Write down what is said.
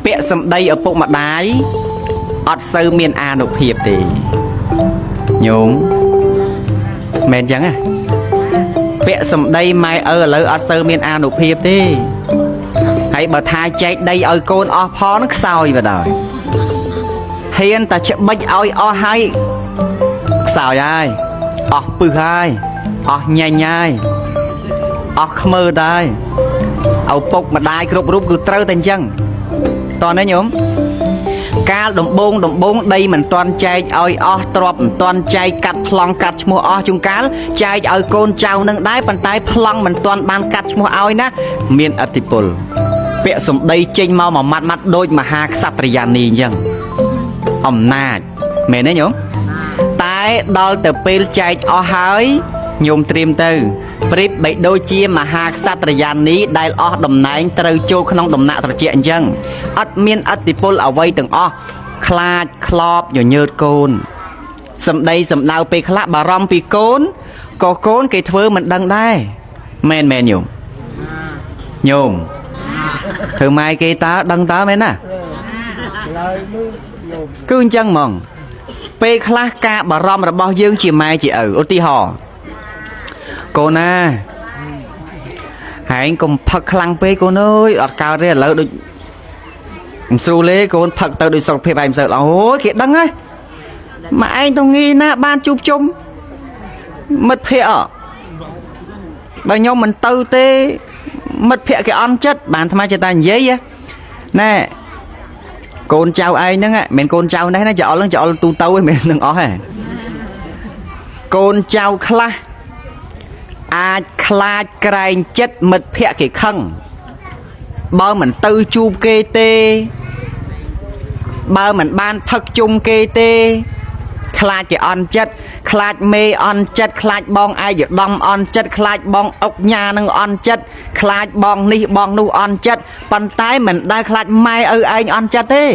ពាក្យសម្ដីឪពុកម្ដាយអត់សូវមានអានុភាពទេញោមមែនចឹងហ៎ពាក្យសម្ដីម៉ែឪឥឡូវអត់សូវមានអានុភាពទេហើយបើថាចែកដីឲ្យកូនអស់ផងខ្សោយបណ្ដោយហ៊ានតែច្បិចឲ្យអស់ហើយខ្សោយហើយអស់ពឹសហើយអស់ញ៉ាញ់ហើយអស់ខ្មើទៅហើយឪពុកម្ដាយគ្រប់រូបគឺត្រូវតែអញ្ចឹងតោះណាញោមកាលដំបងដីមិនទាន់ចែកឲ្យអស់ទ្រព្យមិនទាន់ចែកកាត់ប្លង់កាត់ឈ្មោះអស់ជួនកាលចែកឲ្យកូនចៅនឹងដែរប៉ុន្តែប្លង់មិនទាន់បានកាត់ឈ្មោះឲ្យណាមានឥទ្ធិពលពាក្យសម្ដីចេញមកមួយម៉ាត់ដូចមហាក្សត្រយានីអញ្ចឹងអំណាចមែនទេញោមតែដល់ទៅពេលចែកអស់ហើយញោមត្រៀមទៅប្រៀបបីដូចជាមហាក្សត្រយានីដែលអស់តំណែងត្រូវចូលក្នុងដំណាក់ត្រជាក់អញ្ចឹងអត់មានឥទ្ធិពលអ្វីទាំងអស់ខ្លាចខ្លោបញញើតកូនសម្ដីសម្ដៅពេលខ្លះបារម្ភពីកូនក៏កូនគេធ្វើមិនដឹងដែរមែនញោមធ្វើម៉ែគេតើដឹងតើមែនណាគឺអញ្ចឹងហ្មងពេលខ្លះការបារម្ភរបស់យើងជាម៉ែជាឪឧទាហរណ៍កូនណាហែងកុំផឹកខ្លាំងពេកកូនអើយអត់កើតទេឥឡូវដូចមិនស្រួលទេកូនផឹកទៅដូចសុខភាពឯងមិនសូវល្អអូយគេដឹងហើយមកឯងទៅងាយណាបានជួបជុំមិត្តភ័ក្តិបើខ្ញុំមិនទៅទេមិត្តភ័ក្តិគេអន់ចិត្តបានថ្មចេះតែនិយាយណែកូនចៅឯងហ្នឹងមិនកូនចៅនេះណាចោលហ្នឹងចោលទូទៅឯងមិននឹងអស់ទេកូនចៅខ្លះអាចខ្លាចក្រែងចិត្តមិត្តភ័ក្តិគេខឹងបើមិនទៅជួបគេទេបើមិនបានផឹកជុំគេទេខ្លាចគេអន់ចិត្តខ្លាចមេអន់ចិត្តខ្លាចបងឯកឧត្តមអន់ចិត្តខ្លាចបងអុកញ៉ានឹងអន់ចិត្តខ្លាចបងនេះបងនោះអន់ចិត្តប៉ុន្តែមិនដែលខ្លាចម៉ែឪឯងអន់ចិត្តទេ